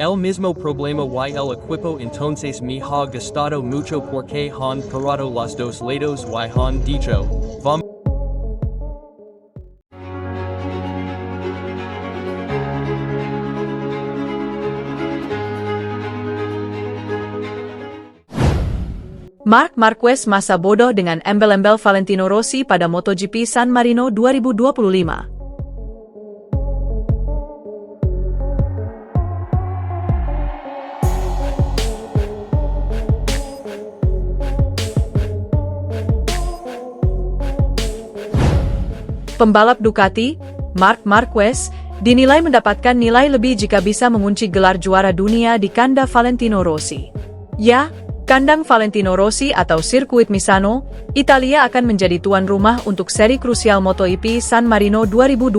El mismo problema y el equipo entonces me ha gustado mucho porque han parado los dos lados y han dicho, vamos. Marc Marquez masa bodoh dengan embel-embel Valentino Rossi pada MotoGP San Marino 2025. Pembalap Ducati, Marc Marquez, dinilai mendapatkan nilai lebih jika bisa mengunci gelar juara dunia di kandang Valentino Rossi. Ya, kandang Valentino Rossi atau sirkuit Misano, Italia akan menjadi tuan rumah untuk seri krusial MotoGP San Marino 2025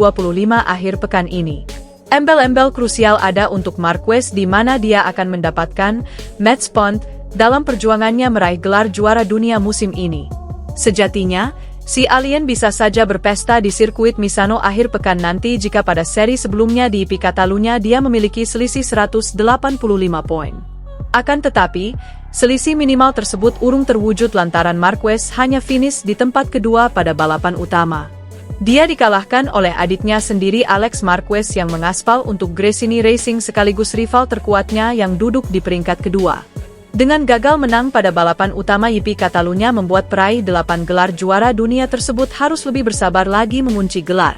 akhir pekan ini. Embel-embel krusial ada untuk Marquez di mana dia akan mendapatkan match point dalam perjuangannya meraih gelar juara dunia musim ini. Sejatinya, si alien bisa saja berpesta di sirkuit Misano akhir pekan nanti jika pada seri sebelumnya di IP Catalunya dia memiliki selisih 185 poin. Akan tetapi, selisih minimal tersebut urung terwujud lantaran Marquez hanya finish di tempat kedua pada balapan utama. Dia dikalahkan oleh adiknya sendiri Alex Marquez yang mengaspal untuk Gresini Racing sekaligus rival terkuatnya yang duduk di peringkat kedua. Dengan gagal menang pada balapan utama IP Catalunya membuat peraih 8 gelar juara dunia tersebut harus lebih bersabar lagi mengunci gelar.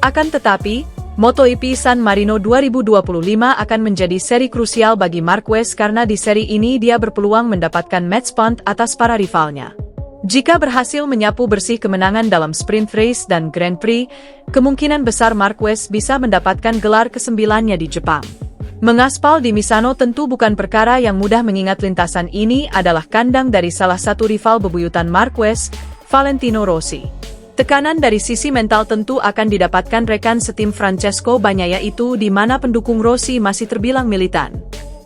Akan tetapi, MotoGP San Marino 2025 akan menjadi seri krusial bagi Marquez karena di seri ini dia berpeluang mendapatkan match point atas para rivalnya. Jika berhasil menyapu bersih kemenangan dalam sprint race dan Grand Prix, kemungkinan besar Marquez bisa mendapatkan gelar ke-9-nya di Jepang. Mengaspal di Misano tentu bukan perkara yang mudah mengingat lintasan ini adalah kandang dari salah satu rival bebuyutan Marquez, Valentino Rossi. Tekanan dari sisi mental tentu akan didapatkan rekan setim Francesco Bagnaia itu di mana pendukung Rossi masih terbilang militan.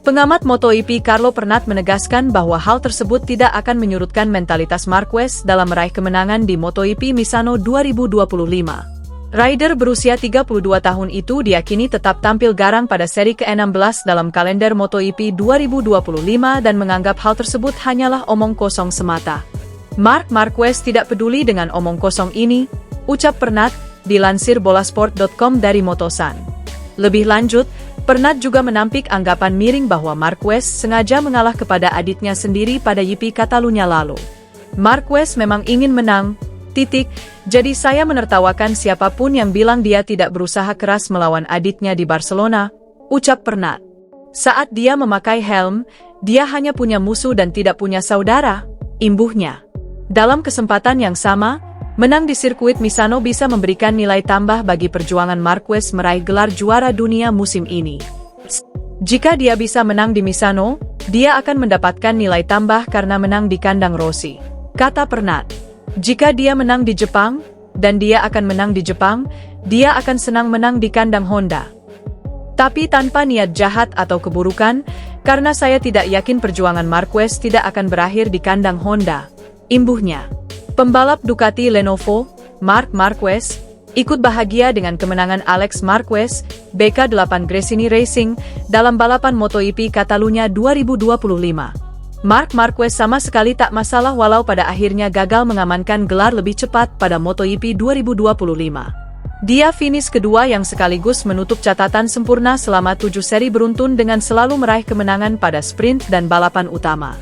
Pengamat MotoGP Carlo Pernat menegaskan bahwa hal tersebut tidak akan menyurutkan mentalitas Marquez dalam meraih kemenangan di MotoGP Misano 2025. Rider berusia 32 tahun itu diyakini tetap tampil garang pada seri ke-16 dalam kalender MotoGP 2025 dan menganggap hal tersebut hanyalah omong kosong semata. Marc Marquez tidak peduli dengan omong kosong ini, ucap Pernat, dilansir bolasport.com dari Motosan. Lebih lanjut, Pernat juga menampik anggapan miring bahwa Marquez sengaja mengalah kepada adiknya sendiri pada IP Catalunya lalu. Marquez memang ingin menang, jadi saya menertawakan siapapun yang bilang dia tidak berusaha keras melawan adiknya di Barcelona, ucap Pernat. Saat dia memakai helm, dia hanya punya musuh dan tidak punya saudara, imbuhnya. Dalam kesempatan yang sama, menang di sirkuit Misano bisa memberikan nilai tambah bagi perjuangan Marquez meraih gelar juara dunia musim ini. Jika dia bisa menang di Misano, dia akan mendapatkan nilai tambah karena menang di kandang Rossi, kata Pernat. Jika dia menang di Jepang, dan dia akan menang di Jepang, dia akan senang menang di kandang Honda. Tapi tanpa niat jahat atau keburukan, karena saya tidak yakin perjuangan Marquez tidak akan berakhir di kandang Honda, imbuhnya. Pembalap Ducati Lenovo, Marc Marquez, ikut bahagia dengan kemenangan Alex Marquez, BK8 Gresini Racing, dalam balapan MotoGP Catalunya 2025. Marc Marquez sama sekali tak masalah walau pada akhirnya gagal mengamankan gelar lebih cepat pada MotoGP 2025. Dia finish kedua yang sekaligus menutup catatan sempurna selama 7 seri beruntun dengan selalu meraih kemenangan pada sprint dan balapan utama.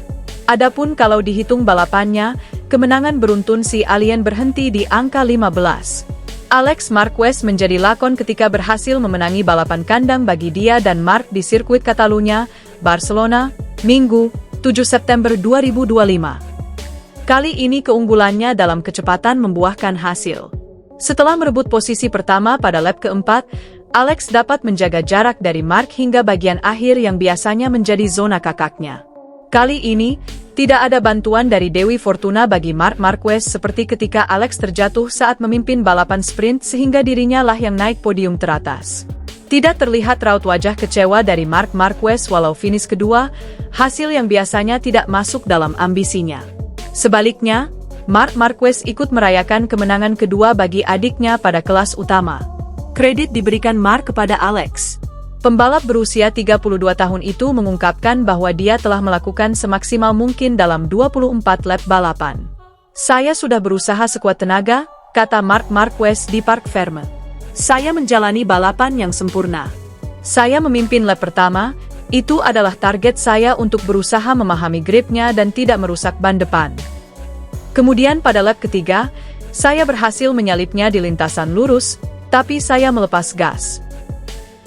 Adapun kalau dihitung balapannya, kemenangan beruntun si alien berhenti di angka 15. Alex Marquez menjadi lakon ketika berhasil memenangi balapan kandang bagi dia dan Marc di sirkuit Catalunya, Barcelona, Minggu, 7 September 2025. Kali ini keunggulannya dalam kecepatan membuahkan hasil. Setelah merebut posisi pertama pada lap keempat, Alex dapat menjaga jarak dari Marc hingga bagian akhir yang biasanya menjadi zona kakaknya. Kali ini, tidak ada bantuan dari Dewi Fortuna bagi Marc Marquez seperti ketika Alex terjatuh saat memimpin balapan sprint sehingga dirinya lah yang naik podium teratas. Tidak terlihat raut wajah kecewa dari Marc Marquez walau finish kedua, hasil yang biasanya tidak masuk dalam ambisinya. Sebaliknya, Marc Marquez ikut merayakan kemenangan kedua bagi adiknya pada kelas utama. Kredit diberikan Marc kepada Alex. Pembalap berusia 32 tahun itu mengungkapkan bahwa dia telah melakukan semaksimal mungkin dalam 24 lap balapan. "Saya sudah berusaha sekuat tenaga," kata Marc Marquez di Parc Ferme. "Saya menjalani balapan yang sempurna. Saya memimpin lap pertama, itu adalah target saya untuk berusaha memahami gripnya dan tidak merusak ban depan. Kemudian pada lap ketiga, saya berhasil menyalipnya di lintasan lurus, tapi saya melepas gas.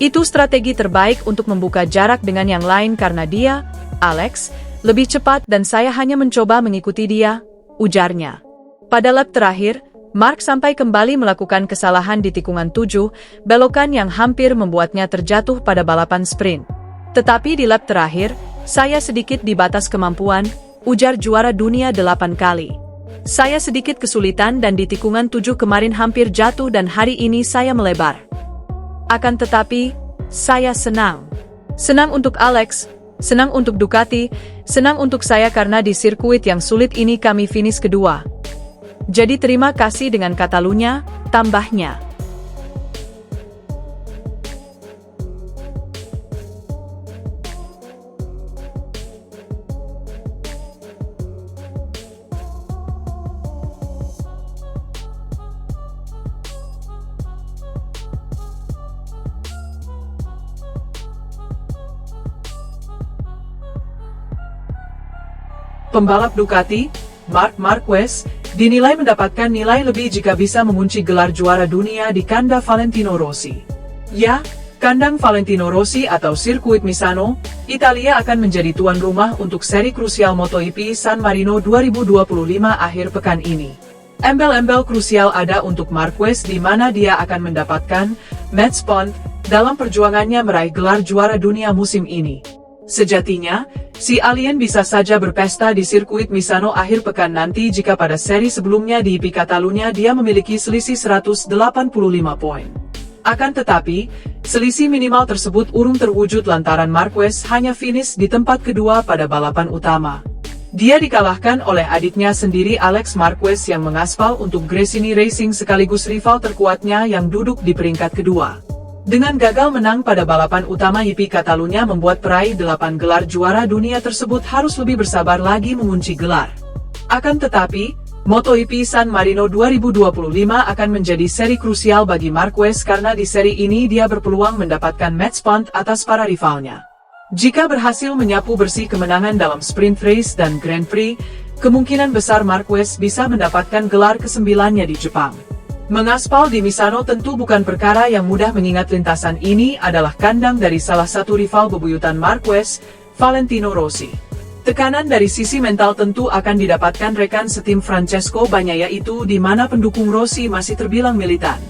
Itu strategi terbaik untuk membuka jarak dengan yang lain karena dia, Alex, lebih cepat dan saya hanya mencoba mengikuti dia," ujarnya. Pada lap terakhir, Marc sampai kembali melakukan kesalahan di tikungan 7, belokan yang hampir membuatnya terjatuh pada balapan sprint. "Tetapi di lap terakhir, saya sedikit di batas kemampuan," ujar juara dunia 8 kali. "Saya sedikit kesulitan dan di tikungan 7 kemarin hampir jatuh dan hari ini saya melebar. Akan tetapi, saya senang. Senang untuk Alex, senang untuk Ducati, senang untuk saya karena di sirkuit yang sulit ini kami finish kedua. Jadi terima kasih," dengan Catalunya, tambahnya. Pembalap Ducati, Marc Marquez, dinilai mendapatkan nilai lebih jika bisa mengunci gelar juara dunia di kandang Valentino Rossi. Ya, kandang Valentino Rossi atau sirkuit Misano, Italia akan menjadi tuan rumah untuk seri krusial MotoGP San Marino 2025 akhir pekan ini. Embel-embel krusial ada untuk Marquez di mana dia akan mendapatkan match point dalam perjuangannya meraih gelar juara dunia musim ini. Sejatinya, si alien bisa saja berpesta di sirkuit Misano akhir pekan nanti jika pada seri sebelumnya di IP Catalunya dia memiliki selisih 185 poin. Akan tetapi, selisih minimal tersebut urung terwujud lantaran Marquez hanya finish di tempat kedua pada balapan utama. Dia dikalahkan oleh adiknya sendiri Alex Marquez yang mengaspal untuk Gresini Racing sekaligus rival terkuatnya yang duduk di peringkat kedua. Dengan gagal menang pada balapan utama IP Catalunya membuat peraih 8 gelar juara dunia tersebut harus lebih bersabar lagi mengunci gelar. Akan tetapi, MotoGP San Marino 2025 akan menjadi seri krusial bagi Marquez karena di seri ini dia berpeluang mendapatkan match point atas para rivalnya. Jika berhasil menyapu bersih kemenangan dalam sprint race dan Grand Prix, kemungkinan besar Marquez bisa mendapatkan gelar ke-9-nya di Jepang. Mengaspal di Misano tentu bukan perkara yang mudah mengingat lintasan ini adalah kandang dari salah satu rival bebuyutan Marquez, Valentino Rossi. Tekanan dari sisi mental tentu akan didapatkan rekan setim Francesco Bagnaia itu di mana pendukung Rossi masih terbilang militan.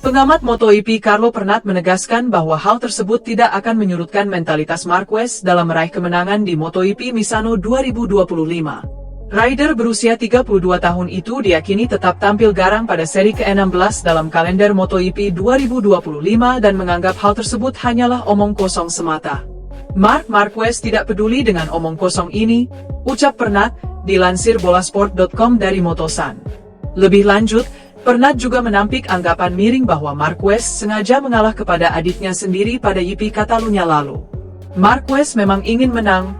Pengamat MotoGP Carlo Pernat menegaskan bahwa hal tersebut tidak akan menyurutkan mentalitas Marquez dalam meraih kemenangan di MotoGP Misano 2025. Rider berusia 32 tahun itu diyakini tetap tampil garang pada seri ke-16 dalam kalender MotoGP 2025 dan menganggap hal tersebut hanyalah omong kosong semata. Marc Marquez tidak peduli dengan omong kosong ini, ucap Pernat, dilansir bolasport.com dari Motosan. Lebih lanjut, Pernat juga menampik anggapan miring bahwa Marquez sengaja mengalah kepada adiknya sendiri pada IP Catalunya lalu. Marquez memang ingin menang,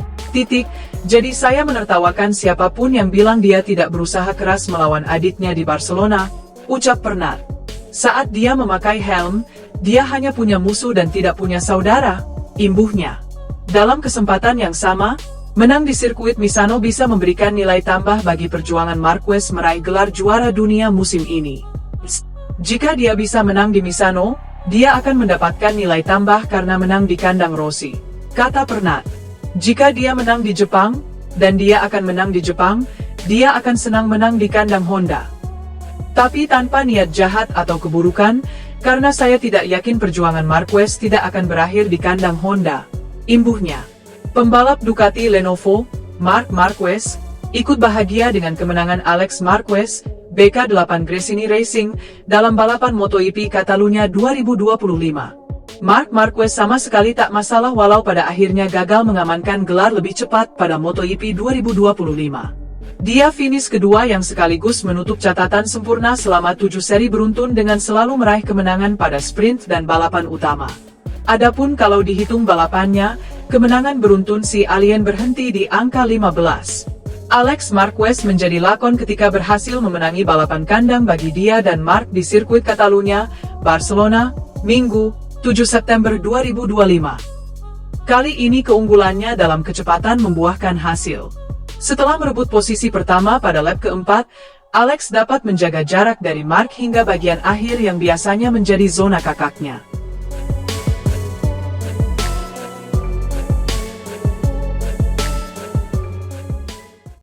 jadi saya menertawakan siapapun yang bilang dia tidak berusaha keras melawan adiknya di Barcelona, ucap Pernat. Saat dia memakai helm, dia hanya punya musuh dan tidak punya saudara, imbuhnya. Dalam kesempatan yang sama, menang di sirkuit Misano bisa memberikan nilai tambah bagi perjuangan Marquez meraih gelar juara dunia musim ini. Jika dia bisa menang di Misano, dia akan mendapatkan nilai tambah karena menang di kandang Rossi, kata Pernat. Jika dia menang di Jepang, dan dia akan menang di Jepang, dia akan senang menang di kandang Honda. Tapi tanpa niat jahat atau keburukan, karena saya tidak yakin perjuangan Marquez tidak akan berakhir di kandang Honda, imbuhnya. Pembalap Ducati Lenovo, Marc Marquez, ikut bahagia dengan kemenangan Alex Marquez, BK8 Gresini Racing, dalam balapan MotoGP Catalunya 2025. Marc Marquez sama sekali tak masalah walau pada akhirnya gagal mengamankan gelar lebih cepat pada MotoGP 2025. Dia finish kedua yang sekaligus menutup catatan sempurna selama 7 seri beruntun dengan selalu meraih kemenangan pada sprint dan balapan utama. Adapun kalau dihitung balapannya, kemenangan beruntun si alien berhenti di angka 15. Alex Marquez menjadi lakon ketika berhasil memenangi balapan kandang bagi dia dan Marc di sirkuit Catalunya, Barcelona, Minggu, 7 September 2025. Kali ini keunggulannya dalam kecepatan membuahkan hasil. Setelah merebut posisi pertama pada lap keempat, Alex dapat menjaga jarak dari Marc hingga bagian akhir yang biasanya menjadi zona kakaknya.